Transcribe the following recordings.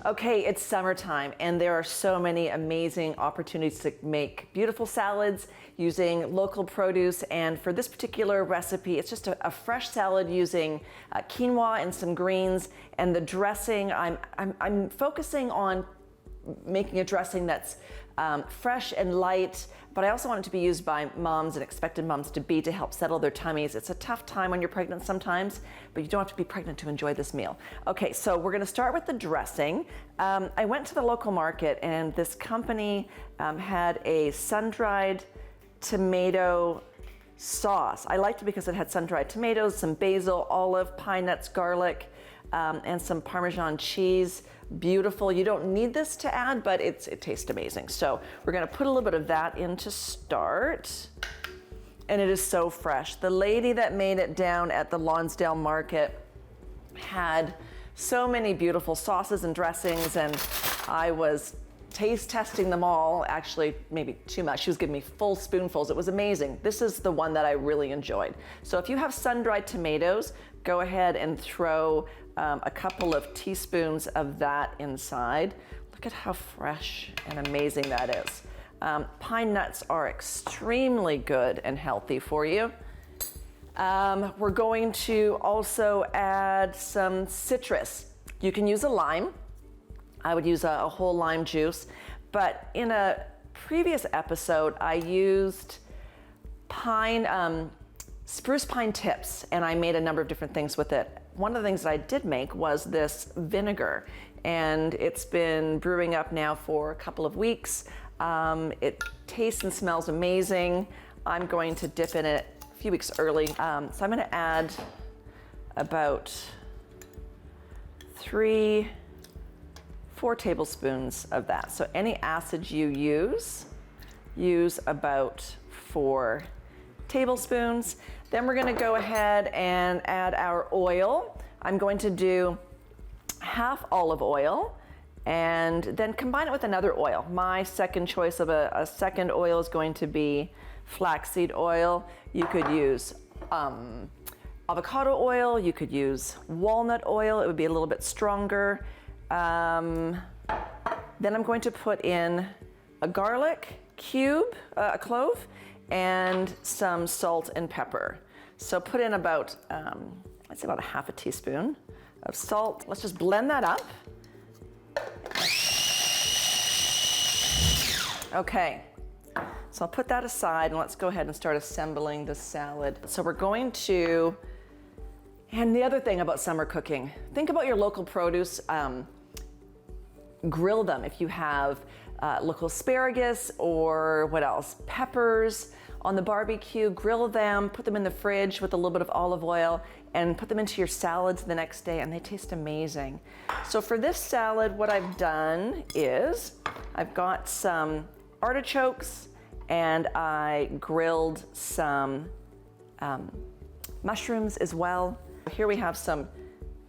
Okay, it's summertime and there are so many amazing opportunities to make beautiful salads using local produce, and for this particular recipe it's just a fresh salad using quinoa and some greens, and the dressing, I'm focusing on making a dressing that's fresh and light, but I also want it to be used by moms and expected moms to help settle their tummies. It's a tough time when you're pregnant sometimes, but you don't have to be pregnant to enjoy this meal. Okay, so we're gonna start with the dressing. I went to the local market and this company had a sun-dried tomato sauce. I liked it because it had sun-dried tomatoes, some basil, olive, pine nuts, garlic, and some Parmesan cheese. Beautiful. You don't need this to add, but it tastes amazing. So we're gonna put a little bit of that in to start. And it is so fresh. The lady that made it down at the Lonsdale Market had so many beautiful sauces and dressings, and I was taste testing them all, actually maybe too much. She was giving me full spoonfuls. It was amazing. This is the one that I really enjoyed. So if you have sun-dried tomatoes, go ahead and throw a couple of teaspoons of that inside. Look at how fresh and amazing that is. Pine nuts are extremely good and healthy for you. We're going to also add some citrus. You can use a lime. I would use a whole lime juice, but in a previous episode, I used spruce pine tips, and I made a number of different things with it. One of the things that I did make was this vinegar, and it's been brewing up now for a couple of weeks. It tastes and smells amazing. I'm going to dip in it a few weeks early. So I'm gonna add about 4 tablespoons of that. So any acid you use about 4 tablespoons. Then we're gonna go ahead and add our oil. I'm going to do half olive oil and then combine it with another oil. My second choice of a second oil is going to be flaxseed oil. You could use avocado oil, you could use walnut oil, it would be a little bit stronger. Then I'm going to put in a garlic cube, a clove, and some salt and pepper. So put in about, I'd say about a half a teaspoon of salt. Let's just blend that up. Okay, so I'll put that aside and let's go ahead and start assembling the salad. So we're going to, and the other thing about summer cooking, think about your local produce. Grill them if you have local asparagus or what else, peppers on the barbecue. Grill them, put them in the fridge with a little bit of olive oil, and put them into your salads the next day, and they taste amazing. So for this salad, what I've done is I've got some artichokes, and I grilled some mushrooms as well. Here we have some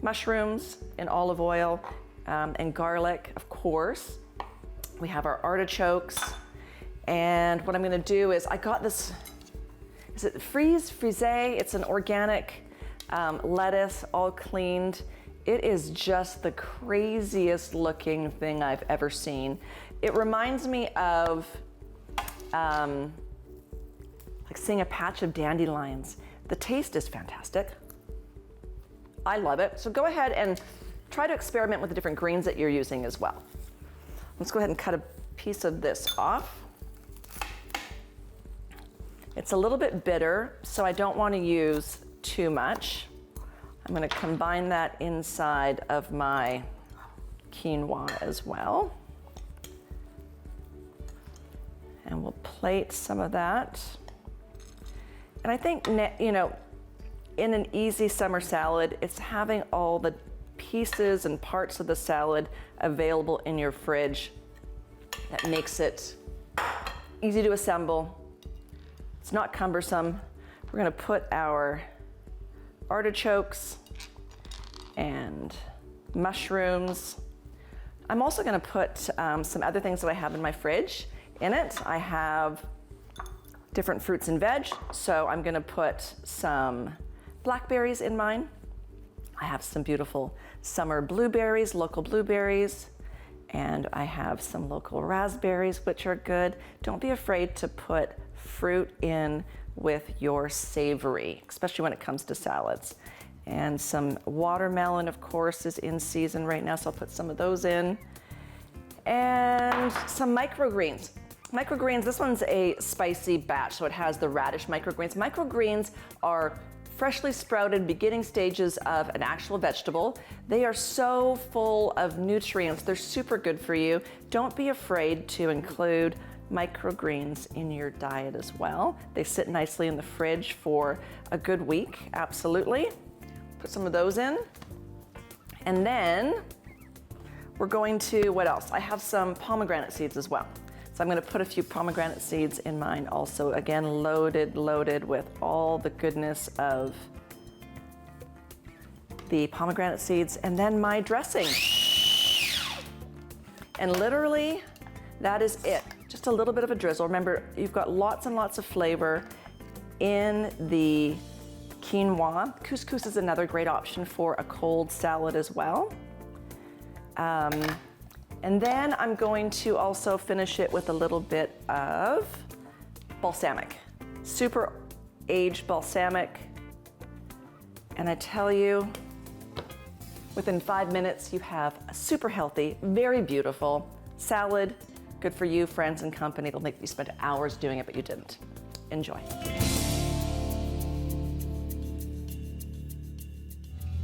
mushrooms in olive oil and garlic, of course. We have our artichokes, and what I'm gonna do is, I got this, is it frise? It's an organic lettuce, all cleaned. It is just the craziest looking thing I've ever seen. It reminds me of like seeing a patch of dandelions. The taste is fantastic. I love it. So go ahead and try to experiment with the different greens that you're using as well. Let's go ahead and cut a piece of this off. It's a little bit bitter, so I don't want to use too much. I'm going to combine that inside of my quinoa as well. And we'll plate some of that. And I think, you know, in an easy summer salad, it's having all the pieces and parts of the salad available in your fridge that makes it easy to assemble. It's not cumbersome. We're gonna put our artichokes and mushrooms. I'm also gonna put some other things that I have in my fridge in it. I have different fruits and veg, so I'm gonna put some blackberries in mine. I have some beautiful summer blueberries, local blueberries. And I have some local raspberries, which are good. Don't be afraid to put fruit in with your savory, especially when it comes to salads. And some watermelon, of course, is in season right now, so I'll put some of those in. And some microgreens. Microgreens, this one's a spicy batch, so it has the radish microgreens. Microgreens are freshly sprouted beginning stages of an actual vegetable. They are so full of nutrients. They're super good for you. Don't be afraid to include microgreens in your diet as well. They sit nicely in the fridge for a good week, absolutely. Put some of those in. And then we're going to, what else? I have some pomegranate seeds as well. So I'm gonna put a few pomegranate seeds in mine also. Again, loaded with all the goodness of the pomegranate seeds, and then my dressing. And literally, that is it. Just a little bit of a drizzle. Remember, you've got lots and lots of flavor in the quinoa. Couscous is another great option for a cold salad as well. And then I'm going to also finish it with a little bit of balsamic, super aged balsamic. And I tell you, within 5 minutes, you have a super healthy, very beautiful salad. Good for you, friends, and company. It'll make you spend hours doing it, but you didn't. Enjoy.